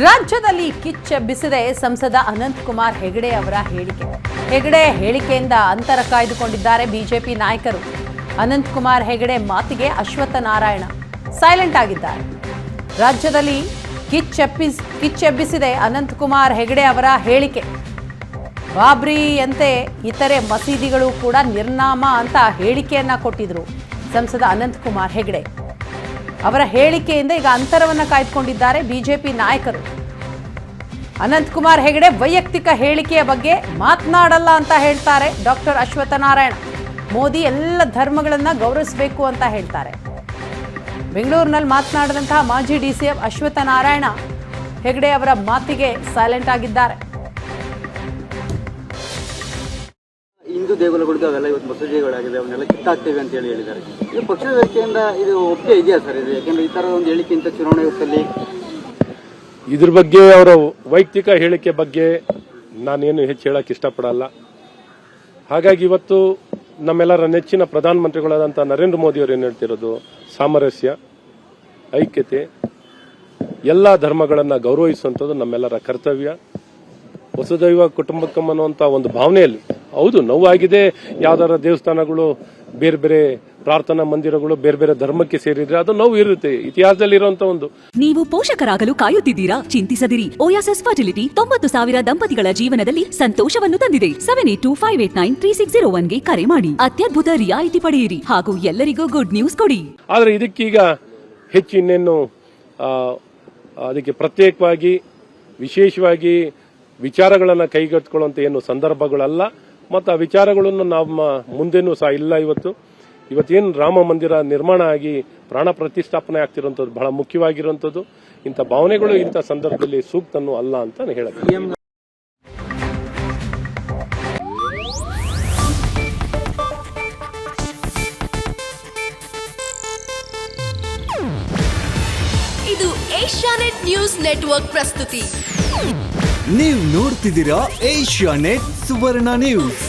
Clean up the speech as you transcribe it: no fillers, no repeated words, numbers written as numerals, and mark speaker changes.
Speaker 1: ರಾಜ್ಯದಲ್ಲಿ ಕಿಚ್ಚೆಬ್ಬಿಸಿದೆ ಸಂಸದ ಅನಂತಕುಮಾರ್ ಹೆಗಡೆ ಅವರ ಹೇಳಿಕೆ. ಹೆಗಡೆ ಹೇಳಿಕೆಯಿಂದ ಅಂತರ ಕಾಯ್ದುಕೊಂಡಿದ್ದಾರೆ ಬಿಜೆಪಿ ನಾಯಕರು. ಅನಂತಕುಮಾರ್ ಹೆಗಡೆ ಮಾತಿಗೆ ಅಶ್ವತ್ಥ ನಾರಾಯಣ ಸೈಲೆಂಟ್ ಆಗಿದ್ದಾರೆ. ರಾಜ್ಯದಲ್ಲಿ ಕಿಚ್ಚೆಬ್ಬಿಸಿದೆ ಅನಂತಕುಮಾರ್ ಹೆಗಡೆ ಅವರ ಹೇಳಿಕೆ. ಬಾಬ್ರಿಯಂತೆ ಇತರೆ ಮಸೀದಿಗಳು ಕೂಡ ನಿರ್ನಾಮ ಅಂತ ಹೇಳಿಕೆಯನ್ನ ಕೊಟ್ಟಿದ್ರು ಸಂಸದ ಅನಂತಕುಮಾರ್ ಹೆಗಡೆ. ಅವರ ಹೇಳಿಕೆಯಿಂದ ಈಗ ಅಂತರವನ್ನು ಕಾಯ್ದುಕೊಂಡಿದ್ದಾರೆ ಬಿಜೆಪಿ ನಾಯಕರು. ಅನಂತಕುಮಾರ್ ಹೆಗಡೆ ವೈಯಕ್ತಿಕ ಹೇಳಿಕೆಯ ಬಗ್ಗೆ ಮಾತನಾಡಲ್ಲ ಅಂತ ಹೇಳ್ತಾರೆ ಡಾಕ್ಟರ್ ಅಶ್ವತ್ಥ ನಾರಾಯಣ. ಮೋದಿ ಎಲ್ಲ ಧರ್ಮಗಳನ್ನು ಗೌರವಿಸಬೇಕು ಅಂತ ಹೇಳ್ತಾರೆ. ಬೆಂಗಳೂರಿನಲ್ಲಿ ಮಾತನಾಡಿದಂತಹ ಮಾಜಿ ಡಿಸಿಎಂ ಅಶ್ವತ್ಥ ನಾರಾಯಣ ಹೆಗಡೆ ಅವರ ಮಾತಿಗೆ ಸೈಲೆಂಟ್ ಆಗಿದ್ದಾರೆ.
Speaker 2: ಹಿಂದೂ ದೇಗುಲಗಳಿಗೂ ಅವೆಲ್ಲ ಇವತ್ತು ಮಸೂದೆಗಳಾಗಿವೆ, ಅವನ್ನೆಲ್ಲ ಕಿತ್ತಾಕ್ತೇವೆ ಅಂತ ಹೇಳಿದ್ದಾರೆ. ಇದು ಪಕ್ಷದ ವೇದಿಕೆಯಿಂದ ಇದು ಒಪ್ಪಿಗೆ ಇದೆಯಾ ಸರ್? ಇದು ಯಾಕೆಂದ್ರೆ ಈ ಥರದ ಒಂದು ಹೇಳಿಕೆ ಇಂಥ ಚುನಾವಣೆ ಹೊತ್ತಲ್ಲಿ
Speaker 3: ಇದ್ರ ಬಗ್ಗೆ ಅವರ ವೈಯಕ್ತಿಕ ಹೇಳಿಕೆ ಬಗ್ಗೆ ನಾನೇನು ಹೆಚ್ಚು ಹೇಳಕ್ಕೆ ಇಷ್ಟಪಡಲ್ಲ. ಹಾಗಾಗಿ ಇವತ್ತು ನಮ್ಮೆಲ್ಲರ ನೆಚ್ಚಿನ ಪ್ರಧಾನಮಂತ್ರಿಗಳಾದಂಥ ನರೇಂದ್ರ ಮೋದಿ ಅವರು ಏನು ಹೇಳ್ತಿರೋದು, ಸಾಮರಸ್ಯ, ಐಕ್ಯತೆ, ಎಲ್ಲ ಧರ್ಮಗಳನ್ನು ಗೌರವಿಸುವಂಥದ್ದು ನಮ್ಮೆಲ್ಲರ ಕರ್ತವ್ಯ. ವಸುದೈವ ಕುಟುಂಬಕಂ ಅನ್ನುವಂಥ ಒಂದು ಭಾವನೆಯಲ್ಲಿ ಹೌದು ನೋವಾಗಿದೆ. ಯಾವ್ದಾರ ದೇವಸ್ಥಾನಗಳು, ಬೇರೆ ಬೇರೆ ಪ್ರಾರ್ಥನಾ ಮಂದಿರಗಳು ಬೇರೆ ಬೇರೆ ಧರ್ಮಕ್ಕೆ ಸೇರಿದ್ರೆ ಅದು ನೋವು ಇರುತ್ತೆ. ಇತಿಹಾಸದಲ್ಲಿ ಇರುವಂತ ಒಂದು.
Speaker 4: ನೀವು ಪೋಷಕರಾಗಲು ಕಾಯುತ್ತಿದ್ದೀರಾ? ಚಿಂತಿಸದಿರಿ. ಓಯಾಸಿಸ್ ಫರ್ಟಿಲಿಟಿ 90,000 ದಂಪತಿಗಳ ಜೀವನದಲ್ಲಿ ಸಂತೋಷವನ್ನು ತಂದಿದೆ. 7825893601ಗೆ ಕರೆ ಮಾಡಿ. ಅತ್ಯದ್ಭುತ ರಿಯಾಯಿತಿ ಪಡೆಯಿರಿ ಹಾಗೂ ಎಲ್ಲರಿಗೂ ಗುಡ್ ನ್ಯೂಸ್ ಕೊಡಿ.
Speaker 3: ಆದ್ರೆ ಇದಕ್ಕೀಗ ಹೆಚ್ಚು ಇನ್ನೇನು ಅದಕ್ಕೆ ಪ್ರತ್ಯೇಕವಾಗಿ ವಿಶೇಷವಾಗಿ ವಿಚಾರಗಳನ್ನು ಕೈಗೆತ್ತಿಕೊಳ್ಳುವಂತ ಏನು ಸಂದರ್ಭಗಳಲ್ಲ. ಮತ್ತು ಆ ವಿಚಾರಗಳನ್ನು ನಮ್ಮ ಮುಂದೆನೂ ಸಹ ಇಲ್ಲ. ಇವತ್ತೇನು ರಾಮ ಮಂದಿರ ನಿರ್ಮಾಣ ಆಗಿ ಪ್ರಾಣ ಪ್ರತಿಷ್ಠಾಪನೆ ಆಗ್ತಿರುವಂಥದ್ದು ಬಹಳ ಮುಖ್ಯವಾಗಿರುವಂಥದ್ದು. ಇಂಥ ಭಾವನೆಗಳು ಇಂಥ ಸಂದರ್ಭದಲ್ಲಿ ಸೂಕ್ತನೂ ಅಲ್ಲ ಅಂತ ನಾನು ಹೇಳಕ್ಕೆ.
Speaker 5: ಇದು ಏಷ್ಯಾನೆಟ್ ನ್ಯೂಸ್ ನೆಟ್ವರ್ಕ್ ಪ್ರಸ್ತುತಿ.
Speaker 6: ನೀವು ನೋಡ್ತಿದ್ದೀರಾ ಏಷ್ಯಾನೆಟ್ ಸುವರ್ಣ ನ್ಯೂಸ್.